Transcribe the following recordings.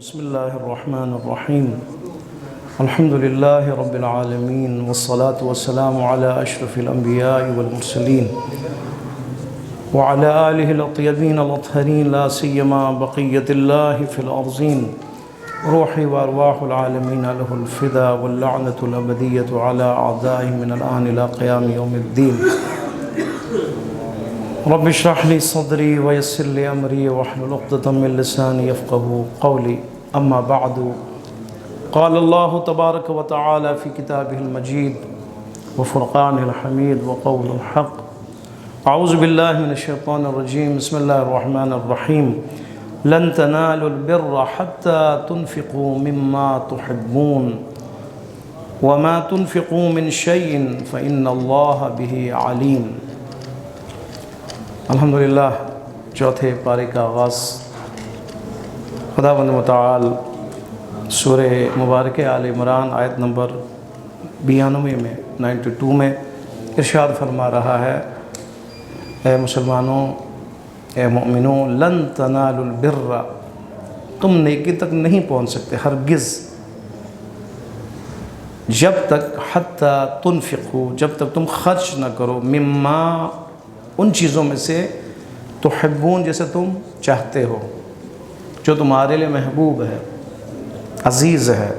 بسم الله الرحمن الرحيم الحمد لله رب العالمين والصلاة والسلام على أشرف الأنبياء والمرسلين وعلى آله الأطيبين الأطهرين لا سيما بقية الله في الأرضين روحي وأرواح العالمين له الفدا واللعنة الأبدية على أعدائه من الآن إلى قيام يوم الدين رب اشرح لي صدري ويسر لي أمري واحلل عقدة من لساني يفقهوا قولي أما بعد قال الله تبارك وتعالى في كتابه المجيد وفرقانه الحميد وقول الحق أعوذ بالله من الشيطان الرجيم بسم الله الرحمن الرحيم لن تنالوا البر حتى تنفقوا مما تحبون وما تنفقوا من شيء فإن الله به عليم الحمدللہ چوتھے پارے کا آغاز خداوند متعال سورہ مبارکہ آل عمران آیت نمبر 92 میں 92 میں ارشاد فرما رہا ہے، اے مسلمانوں، اے مومنوں، لن تنالوا البر، تم نیکی تک نہیں پہنچ سکتے ہرگز، جب تک حتی تنفقوا، جب تک تم خرچ نہ کرو، مما، ان چیزوں میں سے تحبون، جیسے تم چاہتے ہو، جو تمہارے لیے محبوب ہے، عزیز ہے،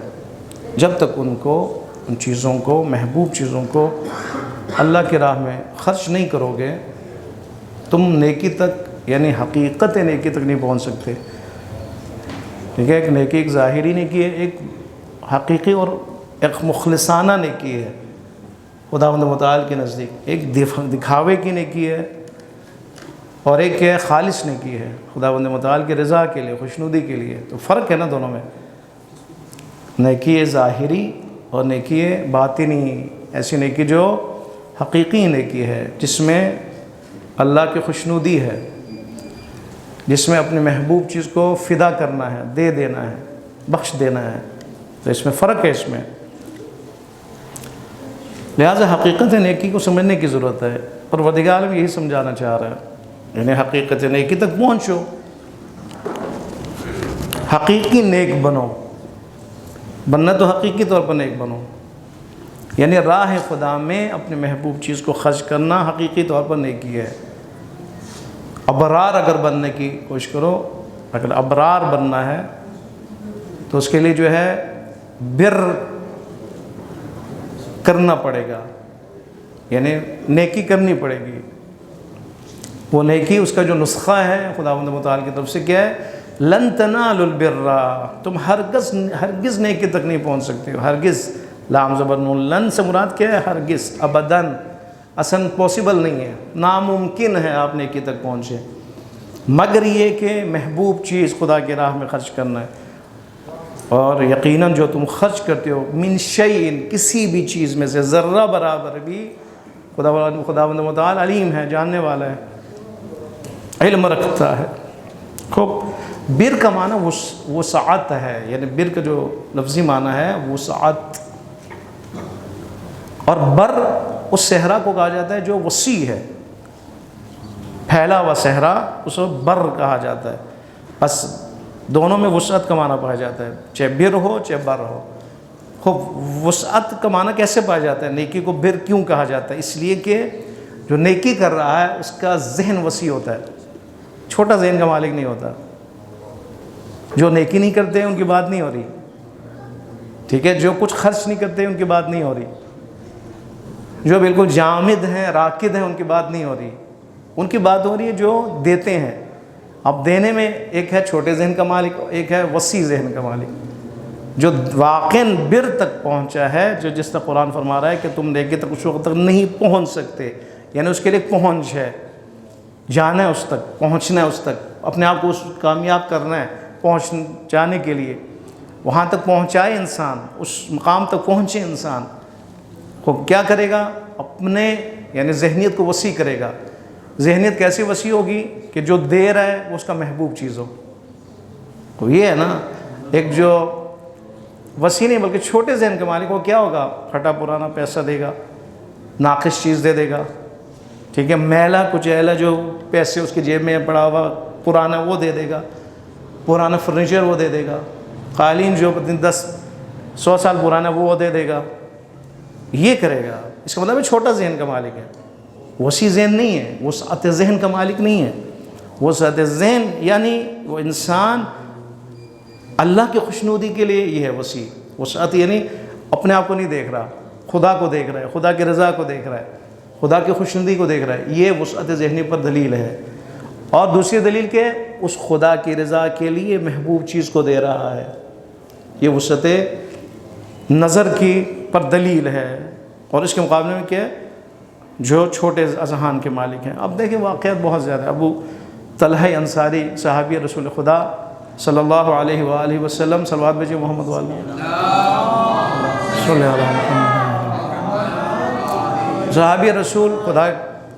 جب تک ان چیزوں کو، محبوب چیزوں کو اللہ کی راہ میں خرچ نہیں کرو گے، تم نیکی تک، یعنی حقیقت نیکی تک نہیں پہنچ سکتے۔ ٹھیک ہے، ایک نیکی ایک ظاہری نیکی ہے، ایک حقیقی اور ایک مخلصانہ نیکی ہے خداوند متعال کے نزدیک، ایک دکھاوے کی نیکی ہے اور ایک ہے خالص نیکی ہے خداوند متعال کی رضا کے لیے، خوشنودی کے لیے۔ تو فرق ہے نا دونوں میں، نیکی ظاہری اور نیکی باطنی، ایسی نیکی جو حقیقی نیکی ہے، جس میں اللہ کی خوشنودی ہے، جس میں اپنے محبوب چیز کو فدا کرنا ہے، دے دینا ہے، بخش دینا ہے۔ تو اس میں فرق ہے، اس میں لہٰذا حقیقت نیکی کو سمجھنے کی ضرورت ہے۔ پروردگار عالم یہی سمجھانا چاہ رہا ہے، یعنی حقیقت نیکی تک پہنچو، حقیقی نیک بنو، بننا تو حقیقی طور پر نیک بنو، یعنی راہ خدا میں اپنے محبوب چیز کو خرچ کرنا حقیقی طور پر نیکی ہے۔ ابرار اگر بننے کی کوشش کرو، اگر ابرار بننا ہے تو اس کے لیے جو ہے بر کرنا پڑے گا، یعنی نیکی کرنی پڑے گی۔ وہ نیکی، اس کا جو نسخہ ہے خداوند متعال کی طرف سے کیا ہے؟ لن تنالوا البر، تم ہرگز نیکی تک نہیں پہنچ سکتے ہو، ہرگز، لام زبر نون، لن سے مراد کیا ہے؟ ہرگز، ابداً، اصلاً پاسبل نہیں ہے، ناممکن ہے آپ نیکی تک پہنچے، مگر یہ کہ محبوب چیز خدا کی راہ میں خرچ کرنا ہے۔ اور یقیناً جو تم خرچ کرتے ہو، من شیئن، کسی بھی چیز میں سے، ذرہ برابر بھی، خداوند متعال علیم ہے، جاننے والا ہے، علم رکھتا ہے۔ خوب، بر کا معنی وسعت ہے، یعنی بر کا جو لفظی معنی ہے وسعت، اور بر اس صحرا کو کہا جاتا ہے جو وسیع ہے، پھیلا ہوا صحرا، اس کو بر کہا جاتا ہے۔ بس دونوں میں وسعت کا معنی پایا جاتا ہے، چاہے بر ہو چاہے بر ہو۔ خوب، وسعت کا معنی کیسے پایا جاتا ہے؟ نیکی کو بر کیوں کہا جاتا ہے؟ اس لیے کہ جو نیکی کر رہا ہے اس کا ذہن وسیع ہوتا ہے، چھوٹا ذہن کا مالک نہیں ہوتا۔ جو نیکی نہیں کرتے ہیں ان کی بات نہیں ہو رہی، ٹھیک ہے، جو کچھ خرچ نہیں کرتے ان کی بات نہیں ہو رہی، جو بالکل جامد ہیں، راکد ہیں، ان کی بات نہیں ہو رہی، ان کی بات ہو رہی ہے جو دیتے ہیں۔ اب دینے میں ایک ہے چھوٹے ذہن کا مالک، ایک ہے وسیع ذہن کا مالک، جو واقعاً بر تک پہنچا ہے، جو جس طرح قرآن فرما رہا ہے کہ تم نیکی تک اس وقت تک نہیں پہنچ سکتے، یعنی اس کے لیے پہنچ ہے، جانا ہے اس تک، پہنچنا ہے اس تک، اپنے آپ کو اس کامیاب کرنا ہے، پہنچ جانے کے لیے وہاں تک پہنچائے انسان، اس مقام تک پہنچے انسان، خوب کیا کرے گا؟ اپنے یعنی ذہنیت کو وسیع کرے گا۔ ذہنیت کیسی وسیع ہوگی کہ جو دے رہا ہے وہ اس کا محبوب چیز ہو۔ تو یہ ہے نا، ایک جو وسیع نہیں بلکہ چھوٹے ذہن کا مالک، وہ کیا ہوگا؟ پھٹا پرانا پیسہ دے گا، ناقص چیز دے دے گا، ٹھیک ہے، میلا کچیلا جو پیسے اس کی جیب میں پڑا ہوا پرانا وہ دے دے گا، پرانا فرنیچر وہ دے دے گا، قالین جو 10-100 سال پرانا وہ دے دے گا، یہ کرے گا، اس کا مطلب ہے چھوٹا ذہن کا مالک ہے، وسیع ذہن نہیں ہے، وسعت ذہن کا مالک نہیں ہے۔ وسعت ذہن یعنی وہ انسان اللہ کی خوشنودی کے لیے یہ ہے وسیع۔ وسعت یعنی اپنے آپ کو نہیں دیکھ رہا، خدا کو دیکھ رہا ہے، خدا کی رضا کو دیکھ رہا ہے، خدا کی خوشنودی کو دیکھ رہا ہے، یہ وسعت ذہنی پر دلیل ہے۔ اور دوسری دلیل کہ اس خدا کی رضا کے لیے محبوب چیز کو دے رہا ہے، یہ وسعت نظر کی پر دلیل ہے۔ اور اس کے مقابلے میں کیا ہے، جو چھوٹے اذہان کے مالک ہیں۔ اب دیکھیں واقعات بہت زیادہ ہے۔ ابو طلحہ انصاری صحابی رسول خدا صلی اللہ علیہ وآلہ وسلم، صلوات بھیجیے محمد والا صلی اللہ علیہ وسلم، صحابی رسول خدا،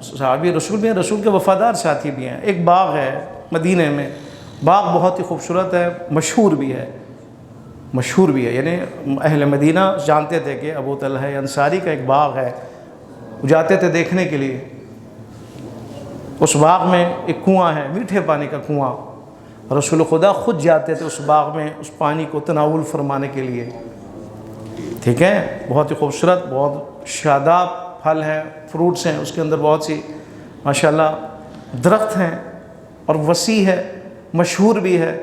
صحابی رسول بھی ہیں، رسول کے وفادار ساتھی بھی ہیں۔ ایک باغ ہے مدینہ میں، باغ بہت ہی خوبصورت ہے، مشہور بھی ہے، مشہور بھی ہے، یعنی اہل مدینہ جانتے تھے کہ ابو طلحہ انصاری کا ایک باغ ہے، جاتے تھے دیکھنے کے لیے۔ اس باغ میں ایک کنواں ہے، میٹھے پانی کا کنواں، رسول خدا خود جاتے تھے اس باغ میں اس پانی کو تناول فرمانے کے لیے، ٹھیک ہے۔ بہت ہی خوبصورت، بہت شاداب پھل ہیں، فروٹس ہیں، اس کے اندر بہت سی ماشاءاللہ درخت ہیں، اور وسیع ہے، مشہور بھی ہے،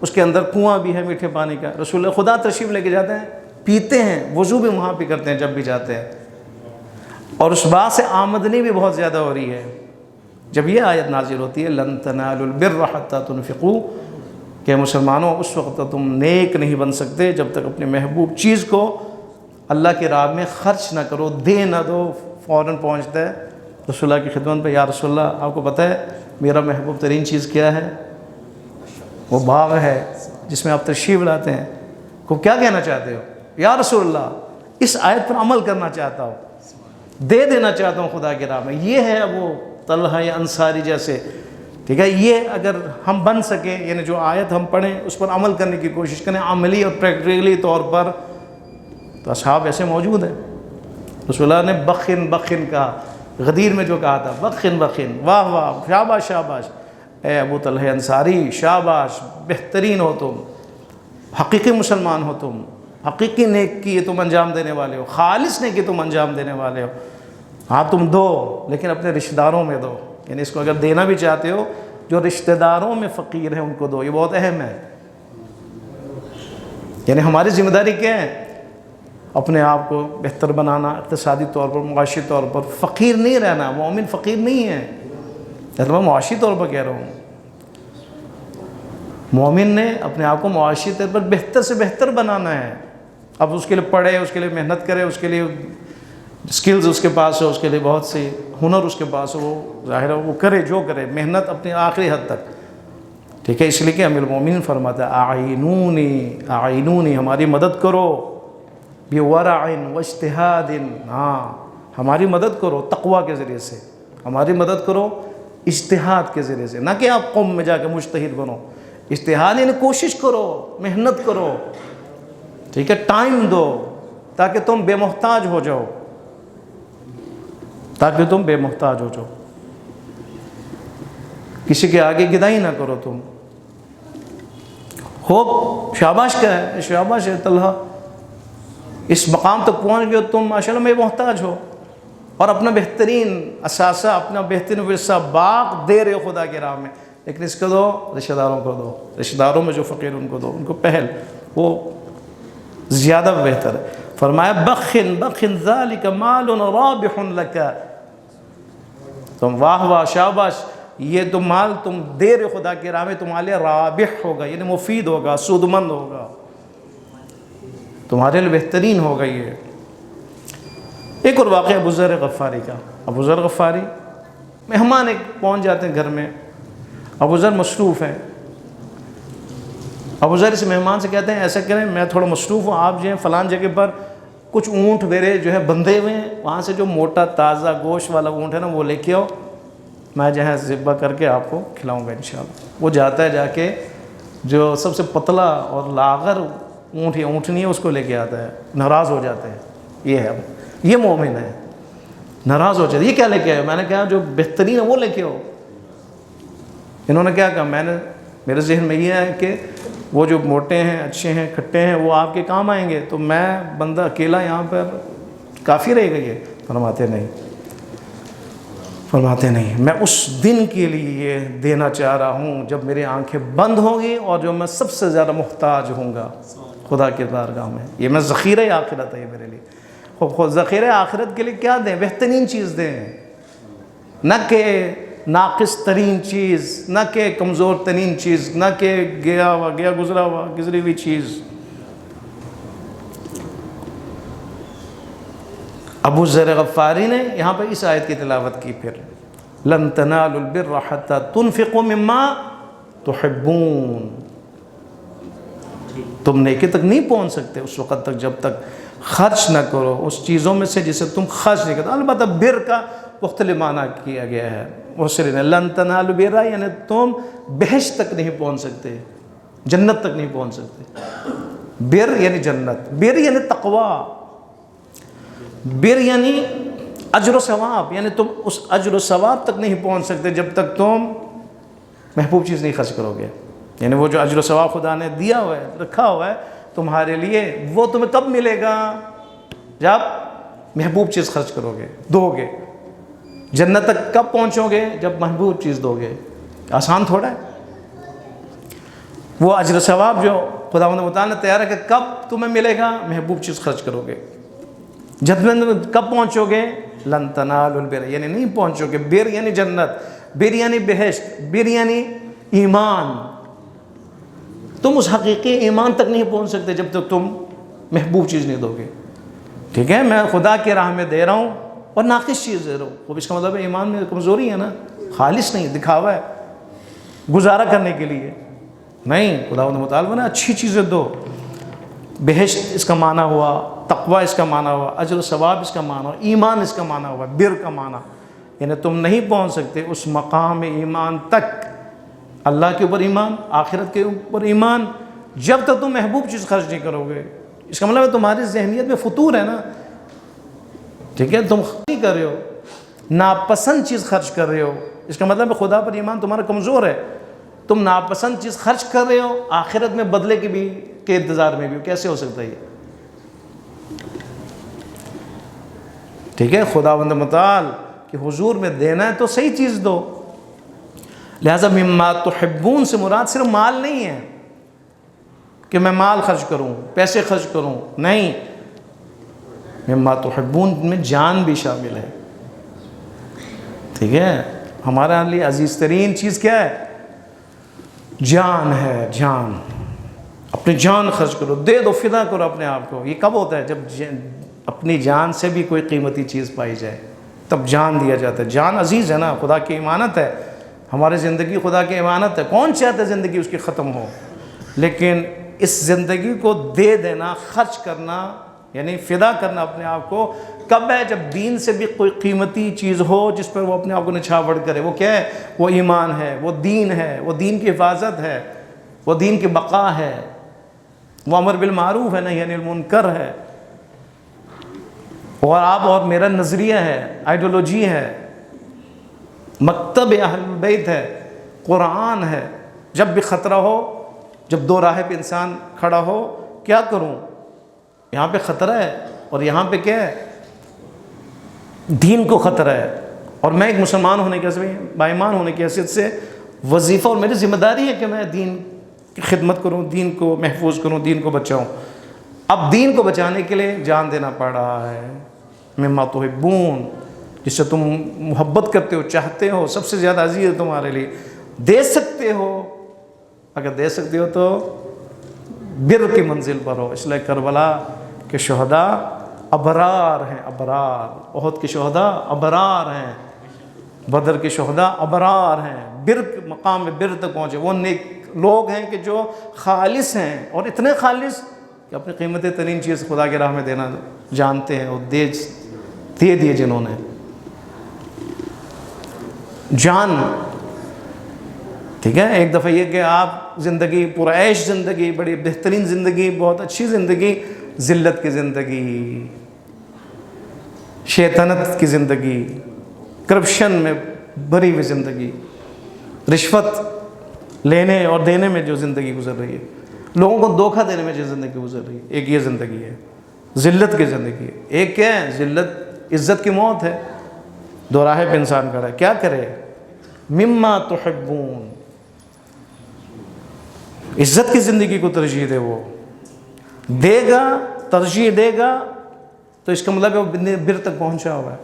اس کے اندر کنواں بھی ہے میٹھے پانی کا۔ رسول خدا تشریف لے کے جاتے ہیں، پیتے ہیں، وضو بھی وہاں پہ کرتے ہیں جب بھی جاتے ہیں، اور اس باغ سے آمدنی بھی بہت زیادہ ہو رہی ہے۔ جب یہ آیت نازل ہوتی ہے لن تنالوا البر حتى تنفقوا، کہ مسلمانوں اس وقت تم نیک نہیں بن سکتے جب تک اپنے محبوب چیز کو اللہ کی راہ میں خرچ نہ کرو، دے نہ دو۔ فوراً پہنچتا ہے رسول اللہ کی خدمت پہ، یا رسول اللہ آپ کو پتہ ہے میرا محبوب ترین چیز کیا ہے؟ وہ باغ ہے جس میں آپ تشریف لاتے ہیں، کو کیا کہنا چاہتے ہو؟ یا رسول اللہ اس آیت پر عمل کرنا چاہتا ہوں، دے دینا چاہتا ہوں خدا کی راہ میں۔ یہ ہے ابو طلحہ انصاری جیسے، ٹھیک ہے۔ یہ اگر ہم بن سکیں، یعنی جو آیت ہم پڑھیں اس پر عمل کرنے کی کوشش کریں عملی اور پریکٹیکلی طور پر، تو اصحاب ایسے موجود ہیں۔ رسول اللہ نے بخن بخن کہا، غدیر میں جو کہا تھا بخن بخن، واہ واہ، شاباش شاباش، اے ابو طلحہ انصاری شاباش، بہترین ہو تم، حقیقی مسلمان ہو تم، حقیقی نیک کی تم انجام دینے والے ہو، خالص نیکی تم انجام دینے والے ہو۔ ہاں تم دو، لیکن اپنے رشتہ داروں میں دو، یعنی اس کو اگر دینا بھی چاہتے ہو جو رشتہ داروں میں فقیر ہیں ان کو دو، یہ بہت اہم ہے۔ یعنی ہماری ذمہ داری کیا ہے؟ اپنے آپ کو بہتر بنانا، اقتصادی طور پر، معاشی طور پر فقیر نہیں رہنا۔ مومن فقیر نہیں ہے، میں معاشی طور پر کہہ رہا ہوں، مومن نے اپنے آپ کو معاشی طور پر بہتر سے بہتر بنانا ہے۔ اب اس کے لیے پڑھے، اس کے لیے محنت کرے، اس کے لیے سکلز اس کے پاس ہو، اس کے لیے بہت سی ہنر اس کے پاس ہو، وہ ظاہر ہے وہ کرے، جو کرے محنت اپنی آخری حد تک، ٹھیک ہے۔ اس لیے کہ امیر المومنین فرماتا ہے اعینونی اعینونی، ہماری مدد کرو، بورع واجتہاد، ہاں ہماری مدد کرو تقویٰ کے ذریعے سے، ہماری مدد کرو اجتہاد کے ذریعے سے، نہ کہ آپ قوم میں جا کے مجتہد بنو۔ اجتہاد یعنی کوشش کرو، محنت کرو، ٹھیک ہے، ٹائم دو تاکہ تم بے محتاج ہو جاؤ، تاکہ تم بے محتاج ہو جاؤ، کسی کے آگے گدائی نہ کرو تم۔ خوب شاباش کا ہے، شاباش ہے طلحہ، اس مقام تک پہنچ گئے تم ماشاءاللہ بے محتاج ہو، اور اپنا بہترین اثاثہ، اپنا بہترین ورثہ باغ دے رہے ہو خدا کی راہ میں، لیکن اس کو دو رشتہ داروں کو دو، رشتہ داروں میں جو فقیر ان کو دو، ان کو پہل، وہ زیادہ بہتر ہے۔ فرمایا بخن بخن ذالک مال رابح لک، تم واہ واہ شاباش، یہ تو مال تم دے رہے خدا کی راہ میں تمہارے لیے رابح ہوگا، یعنی مفید ہوگا، سودمند ہوگا، تمہارے لیے بہترین ہوگا۔ یہ ایک اور واقعہ ابو ذر غفاری کا۔ ابو ذر غفاری مہمان ایک پہنچ جاتے ہیں گھر میں، ابو ذر مصروف ہیں، ابو ذر اس مہمان سے کہتے ہیں ایسا کریں میں تھوڑا مصروف ہوں، آپ جو ہیں فلان جگہ پر کچھ اونٹ میرے جو ہے بندھے ہوئے ہیں، وہاں سے جو موٹا تازہ گوشت والا اونٹ ہے نا وہ لے کے آؤ، میں جو ہے ذبح کر کے آپ کو کھلاؤں گا انشاءاللہ۔ وہ جاتا ہے، جا کے جو سب سے پتلا اور لاغر اونٹ یا اونٹنی ہے اس کو لے کے آتا ہے، ناراض ہو جاتے ہیں، یہ ہے یہ مومن ہے، ناراض ہو جاتے، یہ کیا لے کے آئے؟ میں نے کہا جو بہترین ہے وہ لے کے آؤ۔ انہوں نے کیا کہا؟ میرے ذہن میں یہ ہے کہ وہ جو موٹے ہیں، اچھے ہیں، کھٹے ہیں، وہ آپ کے کام آئیں گے، تو میں بندہ اکیلا یہاں پر کافی رہے گا یہ؟ فرماتے نہیں، فرماتے نہیں، میں اس دن کے لیے یہ دینا چاہ رہا ہوں جب میری آنکھیں بند ہوں گی اور جو میں سب سے زیادہ محتاج ہوں گا خدا کی بارگاہ میں. یہ میں ذخیرہ آخرت ہے یہ میرے لیے. خود ذخیرہ آخرت کے لیے کیا دیں؟ بہترین چیز دیں، نہ کہ ناقص ترین چیز، نہ کہ کمزور ترین چیز، نہ کہ گیا گزرا ہوا گزری ہوئی چیز. ابو ذر غفاری نے یہاں پہ اس آیت کی تلاوت کی. پھر لن تنالوا البر حتى تنفقوا مما تحبون، تم نیکی تک نہیں پہنچ سکتے اس وقت تک جب تک خرچ نہ کرو اس چیزوں میں سے جسے تم خرچ نہیں کرتے. البتہ بر کا مختلف معنی کیا گیا ہے. لن تنالوا البر یعنی تم بہشت تک نہیں پہنچ سکتے، جنت تک نہیں پہنچ سکتے. بر یعنی جنت، بر یعنی تقوی، بر یعنی اجر و ثواب، یعنی تم اس اجر و ثواب تک نہیں پہنچ سکتے جب تک تم محبوب چیز نہیں خرچ کرو گے. یعنی وہ جو اجر و ثواب خدا نے دیا ہوا ہے، رکھا ہوا ہے تمہارے لیے، وہ تمہیں کب ملے گا؟ جب محبوب چیز خرچ کرو گے، دو گے. جنت تک کب پہنچو گے؟ جب محبوب چیز دو گے. آسان تھوڑا ہے. وہ اجر و ثواب جو خداوند متعال نے تیار ہے کہ کب تمہیں ملے گا؟ محبوب چیز خرچ کرو گے. جنت کب پہنچو گے؟ لن تنالوا البر یعنی نہیں پہنچو گے. بر یعنی جنت، بر یعنی بہشت، بر یعنی ایمان. تم اس حقیقی ایمان تک نہیں پہنچ سکتے جب تک تم محبوب چیز نہیں دو گے. ٹھیک ہے، میں خدا کی راہ میں دے رہا ہوں اور ناقص چیز دے رہا ہوں، وہ اس کا مطلب ہے ایمان میں کمزوری ہے نا، خالص نہیں، دکھاوا ہے گزارا کرنے کے لیے نہیں. خداوند متعال نے اچھی چیزیں دو. بہشت اس کا معنی ہوا، تقوی اس کا معنی ہوا، اجر و ثواب اس کا معنی ہوا، ایمان اس کا معنی ہوا، بر کا معنی. یعنی تم نہیں پہنچ سکتے اس مقام ایمان تک، اللہ کے اوپر ایمان، آخرت کے اوپر ایمان، جب تک تم محبوب چیز خرچ نہیں کرو گے. اس کا مطلب ہے تمہاری ذہنیت میں فطور ہے نا. ٹھیک ہے، تم نہیں کر رہے ہو، ناپسند چیز خرچ کر رہے ہو. اس کا مطلب ہے خدا پر ایمان تمہارا کمزور ہے. تم ناپسند چیز خرچ کر رہے ہو، آخرت میں بدلے کے انتظار میں بھی. کیسے ہو سکتا ہے یہ؟ ٹھیک ہے، خداوند متعال کہ حضور میں دینا ہے تو صحیح چیز دو. لہذا مما تحبون سے مراد صرف مال نہیں ہے کہ میں مال خرچ کروں، پیسے خرچ کروں، نہیں. مما تحبون میں جان بھی شامل ہے. ٹھیک ہے، ہمارے لیے عزیز ترین چیز کیا ہے؟ جان ہے. جان، اپنی جان خرچ کرو، دے دو، فدا کرو اپنے آپ کو. یہ کب ہوتا ہے؟ جب اپنی جان سے بھی کوئی قیمتی چیز پائی جائے تب جان دیا جاتا ہے. جان عزیز ہے نا، خدا کی امانت ہے. ہماری زندگی خدا کی امانت ہے. کون چاہتا ہے زندگی اس کی ختم ہو؟ لیکن اس زندگی کو دے دینا، خرچ کرنا، یعنی فدا کرنا اپنے آپ کو کب ہے؟ جب دین سے بھی کوئی قیمتی چیز ہو جس پر وہ اپنے آپ کو نچھاور کرے. وہ کیا ہے؟ وہ ایمان ہے، وہ دین ہے، وہ دین کی حفاظت ہے، وہ دین کی بقا ہے، وہ امر بالمعروف ہے، نہی عن المنکر ہے، اور آپ اور میرا نظریہ ہے، آئیڈیولوجی ہے، مکتب اہل بیت ہے، قرآن ہے. جب بھی خطرہ ہو، جب دو راہ پہ انسان کھڑا ہو، کیا کروں؟ یہاں پہ خطرہ ہے اور یہاں پہ کیا ہے؟ دین کو خطرہ ہے. اور میں ایک مسلمان ہونے کی حیثیت، بائیمان ہونے کی حیثیت سے وظیفہ اور میری ذمہ داری ہے کہ میں دین کی خدمت کروں، دین کو محفوظ کروں، دین کو بچاؤں. اب دین کو بچانے کے لیے جان دینا پڑ رہا ہے. مما تحبون، جس سے تم محبت کرتے ہو، چاہتے ہو، سب سے زیادہ عزیز ہے تمہارے لیے، دے سکتے ہو. اگر دے سکتے ہو تو بر کی منزل پر ہو. اس لیے کربلا کے شہداء ابرار ہیں، ابرار. احد کے شہداء ابرار ہیں، بدر کے شہداء ابرار ہیں. بر مقام میں بر تک پہنچے. وہ نیک لوگ ہیں کہ جو خالص ہیں، اور اتنے خالص کہ اپنی قیمت ترین چیز خدا کی راہ میں دینا جانتے ہیں، اور دے دیے جنہوں نے جان. ٹھیک ہے، ایک دفعہ یہ کہ آپ زندگی پرعیش زندگی، بڑی بہترین زندگی، بہت اچھی زندگی، ذلت کی زندگی، شیطنت کی زندگی، کرپشن میں بھری ہوئی زندگی، رشوت لینے اور دینے میں جو زندگی گزر رہی ہے، لوگوں کو دھوکہ دینے میں جو زندگی گزر رہی ہے، ایک یہ زندگی ہے، ذلت کی زندگی ہے۔ ایک کیا ہے؟ ذلت عزت کی موت ہے، دو راہ پہ انسان کھڑا ہے، کیا کرے؟ مما تحبون، عزت کی زندگی کو ترجیح دے، وہ دے گا، ترجیح دے گا تو اس کا مطلب ہے وہ بر تک پہنچا ہوا ہے۔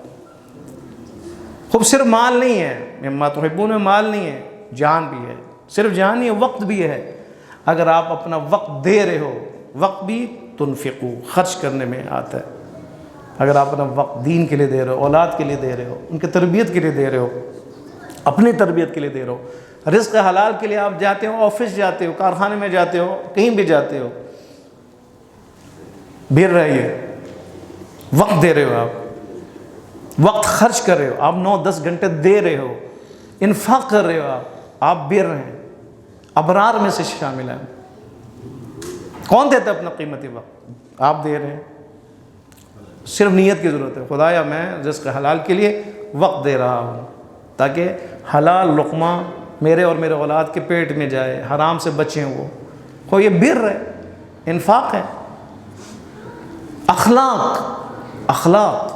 خوب صرف مال نہیں ہے، مما تحبون میں مال نہیں ہے، جان بھی ہے، صرف جان نہیں ہے، وقت بھی ہے۔ اگر آپ اپنا وقت دے رہے ہو، وقت بھی تنفقو، خرچ کرنے میں آتا ہے۔ اگر آپ اپنا وقت دین کے لیے دے رہے ہو، اولاد کے لیے دے رہے ہو، ان کی تربیت کے لیے دے رہے ہو، اپنی تربیت کے لیے دے رہے ہو، رزق حلال کے لیے آپ جاتے ہو، آفس جاتے ہو، کارخانے میں جاتے ہو، کہیں بھی جاتے ہو، بھیر رہیے، وقت دے رہے ہو، آپ وقت خرچ کر رہے ہو، آپ 9-10 گھنٹے دے رہے ہو، انفاق کر رہے ہو، آپ بیر رہے ہیں، ابرار میں سے شامل ہیں۔ کون دیتا ہے اپنا قیمتی وقت؟ آپ دے رہے ہیں۔ صرف نیت کی ضرورت ہے، خدایا میں رزق حلال کے لیے وقت دے رہا ہوں تاکہ حلال لقمہ میرے اور میرے اولاد کے پیٹ میں جائے، حرام سے بچیں وہ یہ بر ہے، انفاق ہے۔ اخلاق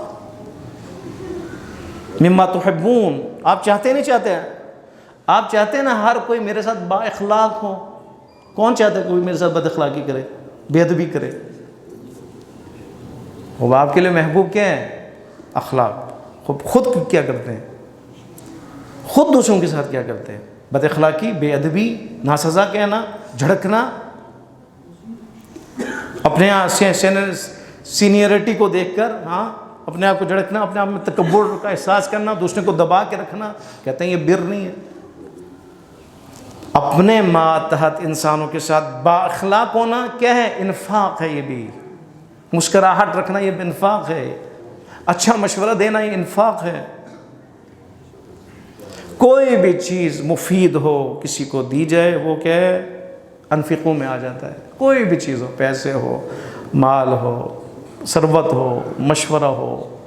مما تحبون، آپ چاہتے نہیں چاہتے ہیں؟ آپ چاہتے ہیں نا ہر کوئی میرے ساتھ با اخلاق ہو؟ کون چاہتا ہے کوئی میرے ساتھ بد اخلاقی کرے، بے ادبی کرے؟ وہ آپ کے لیے محبوب کیا ہے؟ اخلاق۔ خود کیا کرتے ہیں؟ خود دوسروں کے ساتھ کیا کرتے ہیں؟ بد اخلاقی، بے ادبی، ناسزا کہنا، جھڑکنا، اپنے سینئرٹی کو دیکھ کر اپنے آپ کو جھڑکنا، اپنے آپ میں تکبر کا احساس کرنا، دوسرے کو دبا کے رکھنا، کہتے ہیں یہ بر نہیں ہے۔ اپنے ماتحت انسانوں کے ساتھ با اخلاق ہونا کیا ہے؟ انفاق ہے۔ یہ بھی مسکراہٹ رکھنا یہ انفاق ہے، اچھا مشورہ دینا یہ انفاق ہے۔ کوئی بھی چیز مفید ہو کسی کو دی جائے وہ کیا ہے؟ انفقوں میں آ جاتا ہے۔ کوئی بھی چیز ہو، پیسے ہو، مال ہو، ثروت ہو، مشورہ ہو،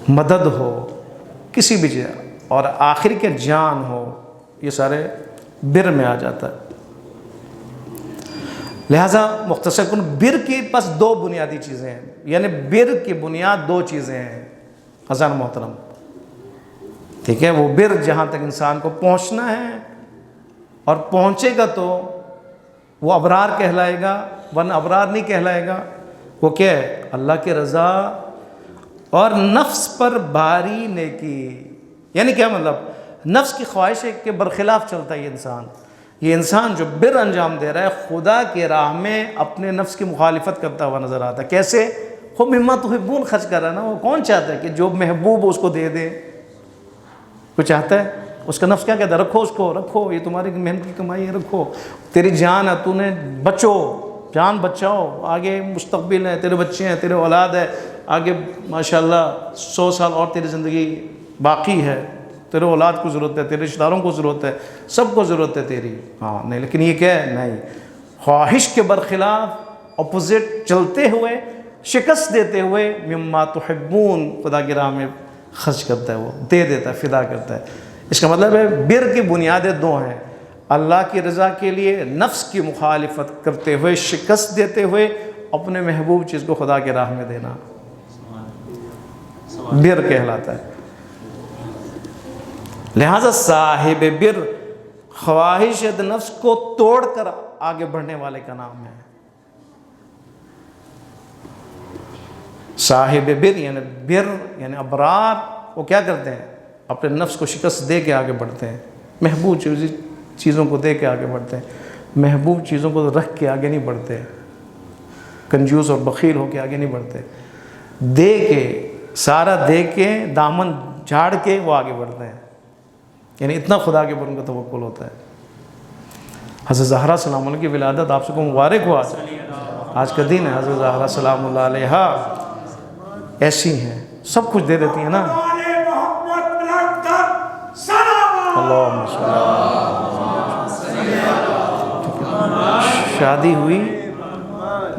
مدد ہو، کسی بھی چیز، اور آخر کے جان ہو، یہ سارے بر میں آ جاتا ہے۔ لہٰذا مختصر کن بر کی پس دو بنیادی چیزیں ہیں، یعنی بر کی بنیاد دو چیزیں ہیں حضرات محترم، ٹھیک ہے؟ وہ بر جہاں تک انسان کو پہنچنا ہے، اور پہنچے گا تو وہ ابرار کہلائے گا، ورنہ ابرار نہیں کہلائے گا۔ وہ کیا ہے؟ اللہ کی رضا اور نفس پر باری نیکی۔ یعنی کیا مطلب؟ نفس کی خواہش کے برخلاف چلتا ہے یہ انسان جو بر انجام دے رہا ہے، خدا کی راہ میں اپنے نفس کی مخالفت کرتا ہوا نظر آتا ہے۔ کیسے؟ خوب مما تحبون خرچ کر رہا ہے نا، وہ کون چاہتا ہے کہ جو محبوب ہو اس کو دے دے؟ کوئی چاہتا ہے؟ اس کا نفس کیا کہتا ہے؟ رکھو اس کو، رکھو، یہ تمہاری محنت کی کمائی ہے، رکھو، تیری جان ہے، تو نے بچو، جان بچاؤ، آگے مستقبل ہے، تیرے بچے ہیں، تیرے اولاد ہے، آگے ماشاءاللہ 100 سال اور تیری زندگی باقی ہے، تیرے اولاد کو ضرورت ہے، تیرے رشتہ داروں کو ضرورت ہے، سب کو ضرورت ہے تیری۔ نہیں، لیکن یہ کیا ہے؟ نہیں، خواہش کے برخلاف اپوزٹ چلتے ہوئے، شکست دیتے ہوئے مما تحبون خدا کی راہ میں خرچ کرتا ہے، وہ دے دیتا ہے، فدا کرتا ہے۔ اس کا مطلب ہے بر کی بنیادیں دو ہیں، اللہ کی رضا کے لیے نفس کی مخالفت کرتے ہوئے، شکست دیتے ہوئے اپنے محبوب چیز کو خدا کی راہ میں دینا، بر کہلاتا ہے۔ لہذا صاحب بر خواہش نفس کو توڑ کر آگے بڑھنے والے کا نام ہے۔ صاحب بر یعنی بر یعنی ابرار، وہ کیا کرتے ہیں؟ اپنے نفس کو شکست دے کے آگے بڑھتے ہیں، محبوب چیزوں کو دے کے آگے بڑھتے ہیں، محبوب چیزوں کو رکھ کے آگے نہیں بڑھتے، کنجوس اور بخیل ہو کے آگے نہیں بڑھتے، دے کے، سارا دے کے، دامن جھاڑ کے وہ آگے بڑھتے ہیں، یعنی اتنا خدا کے اوپر ان کا توکل ہوتا ہے۔ حضرت زہرا سلام اللہ کی ولادت آپ سب کو مبارک ہو۔ آج کا دن ہے، حضرت زہرا سلام اللہ علیہا ایسی ہیں، سب کچھ دے دیتی ہیں نا۔ اللہم صلی شادی ہوئی،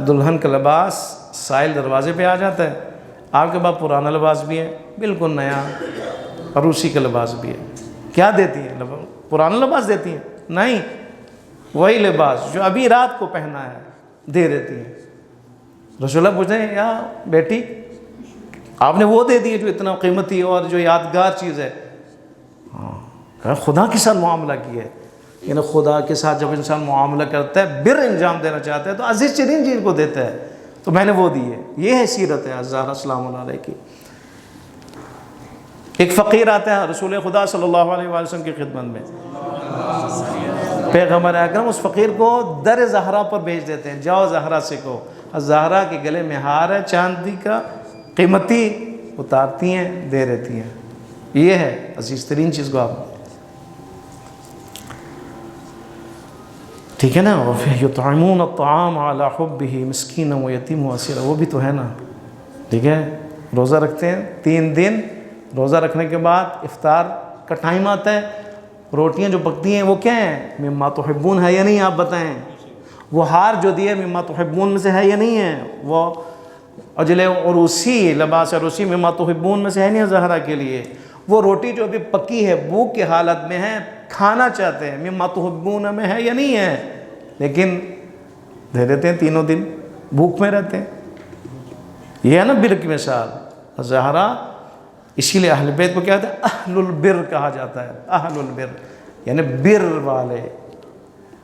دلہن کا لباس سائل دروازے پہ آ جاتا ہے، آپ کے پاس پرانا لباس بھی ہے، بالکل نیا عروسی کا لباس بھی ہے، کیا دیتی ہیں؟ پرانا لباس دیتی ہیں؟ نہیں، وہی لباس جو ابھی رات کو پہنا ہے دے دیتی ہیں۔ رسول اللہ پوچھتے ہیں یا بیٹی آپ نے وہ دے دی جو اتنا قیمتی اور جو یادگار چیز ہے؟ ہاں، خدا کے ساتھ معاملہ کیا ہے، یعنی خدا کے ساتھ جب انسان معاملہ کرتا ہے، بر انجام دینا چاہتا ہے تو عزیز ترین چیز کو دیتا ہے، تو میں نے وہ دی ہے۔ یہ ہے سیرت ہے زہرا السلام علیہ کی۔ ایک فقیر آتا ہے رسول خدا صلی اللہ علیہ وسلم کی خدمت میں، پیغمبر اکرم اس فقیر کو در زہرا پر بھیج دیتے ہیں، جاؤ زہرا سے کو، زہرا کے گلے میں ہار ہے چاندی کا قیمتی، اتارتی ہیں دے دیتی ہیں۔ یہ ہے عزیز ترین چیز کو آپ، ٹھیک ہے نا؟ یطعمون الطعام علی حبہ مسکینا و یتیما و اسیرا، وہ بھی تو ہے نا، ٹھیک ہے؟ روزہ رکھتے ہیں 3 دن، روزہ رکھنے کے بعد افطار کا ٹائم آتا ہے، روٹیاں جو پکتی ہیں وہ کیا ہیں؟ مما تحبون ہے یا نہیں؟ آپ بتائیں۔ وہ ہار جو دیے مما تحبون میں سے ہے یا نہیں ہے؟ وہ اجل عروسی، لباس عروسی مما تحبون میں سے ہے نہیں زہرا کے لیے؟ وہ روٹی جو ابھی پکی ہے، بھوک کی حالت میں ہے، کھانا چاہتے ہیں، مما تحبون میں ہے یا نہیں ہے؟ لیکن دے دیتے ہیں، تینوں دن بھوک میں رہتے ہیں۔ یہ ہے نا بر کی مثال، زہرا۔ اسی لیے اہل بیت کو کیا کہتے ہیں؟ اہل البر کہا جاتا ہے، اہل البر یعنی بر والے،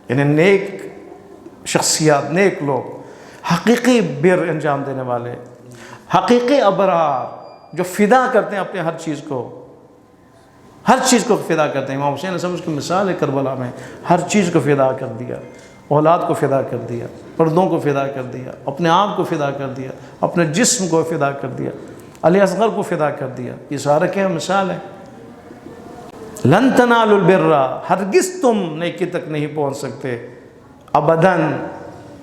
یعنی نیک شخصیات، نیک لوگ، حقیقی بر انجام دینے والے، حقیقی ابرار جو فدا کرتے ہیں اپنے ہر چیز کو، ہر چیز کو فدا کرتے ہیں۔ امام حسین علیہ السلام کی مثال ہے کربلا میں، ہر چیز کو فدا کر دیا، اولاد کو فدا کر دیا، پردوں کو فدا کر دیا، اپنے آپ کو فدا کر دیا، اپنے جسم کو فدا کر دیا، علی اصغر کو فدا کر دیا۔ یہ سارا کیا مثال ہے؟ لن تنالوا البر، ہرگز تم نیکی تک نہیں پہنچ سکتے، ابداً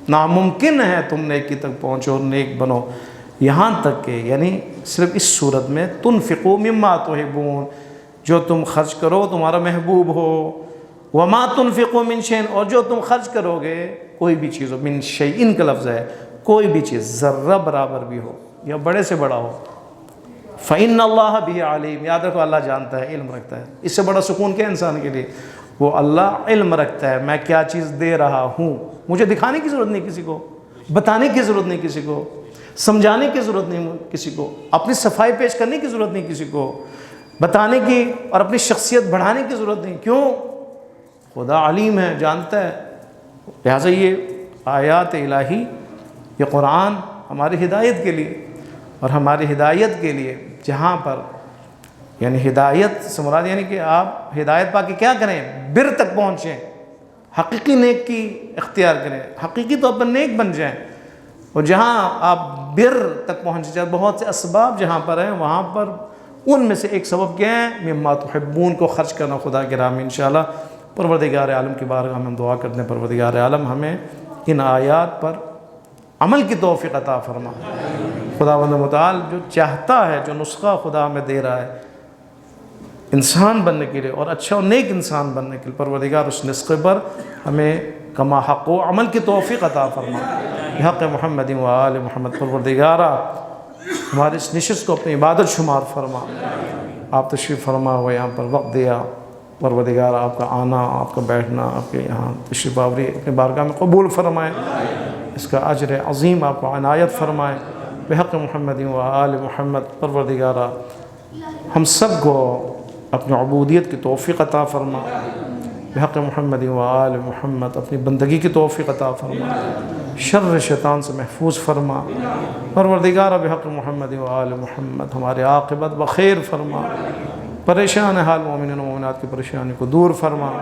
ناممکن ہے تم نیکی تک پہنچو، نیک بنو، یہاں تک کہ یعنی صرف اس صورت میں تنفقوا مما تحبون، جو تم خرچ کرو تمہارا محبوب ہو، وما تنفقوا من شیء، اور جو تم خرچ کرو گے کوئی بھی چیز ہو، من شیء کا لفظ ہے، کوئی بھی چیز ذرہ برابر بھی ہو یا بڑے سے بڑا ہو، فإن اللہ بہ علیم، یاد رکھو اللہ جانتا ہے، علم رکھتا ہے۔ اس سے بڑا سکون کیا انسان کے لیے؟ وہ اللہ علم رکھتا ہے میں کیا چیز دے رہا ہوں، مجھے دکھانے کی ضرورت نہیں کسی کو، بتانے کی ضرورت نہیں کسی کو، سمجھانے کی ضرورت نہیں کسی کو، اپنی صفائی پیش کرنے کی ضرورت نہیں کسی کو، بتانے کی اور اپنی شخصیت بڑھانے کی ضرورت نہیں۔ کیوں؟ خدا علیم ہے، جانتا ہے۔ لہٰذا یہ آیات الہی، یہ قرآن ہماری ہدایت کے لیے، اور ہماری ہدایت کے لیے جہاں پر یعنی ہدایت سے مراد یعنی کہ آپ ہدایت پا کے کیا کریں؟ بر تک پہنچیں، حقیقی نیک کی اختیار کریں، حقیقی طور پر نیک بن جائیں، اور جہاں آپ بر تک پہنچ جائیں، بہت سے اسباب جہاں پر ہیں وہاں پر ان میں سے ایک سبب کیا ہے؟ مما تحبون کو خرچ کرنا خدا کے راہ میں۔ انشاءاللہ پروردگار عالم کی بارگاہ میں ہم دعا کرتے ہیں، پروردگار عالم ہمیں ان آیات پر عمل کی توفیق عطا فرما۔ خداوند متعال جو چاہتا ہے، جو نسخہ خدا ہمیں دے رہا ہے انسان بننے کے لیے اور اچھا اور نیک انسان بننے کے لیے، پروردگار اس نسخے پر ہمیں کما حق و عمل کی توفیق عطا فرما۔ بحق محمد و آل محمد، پروردگارہ ہماری اس نشست کو اپنی عبادت شمار فرما۔ آپ تشریف فرما ہوا یہاں پر وقت دیا، پروردگار آپ کا آنا، آپ کا بیٹھنا، آپ کے یہاں تشریف آوری اپنی بارگاہ میں قبول فرمائے، اس کا اجر عظیم آپ کو عنایت فرمائے۔ بحق محمد و آل محمد، پروردگارہ ہم سب کو اپنی عبودیت کی توفیق عطا فرما۔ بحق محمد و آل محمد، اپنی بندگی کی توفیق عطا فرما، شر شیطان سے محفوظ فرما۔ پروردگارہ بحق محمد و آل محمد ہمارے عاقبت بخیر فرما، پریشان حال مومنین و مومنات کی پریشانی کو دور فرما،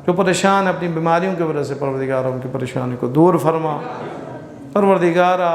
جو پریشان اپنی بیماریوں کی وجہ سے پروردگارہ ان کی پریشانی کو دور فرما۔ پروردگارہ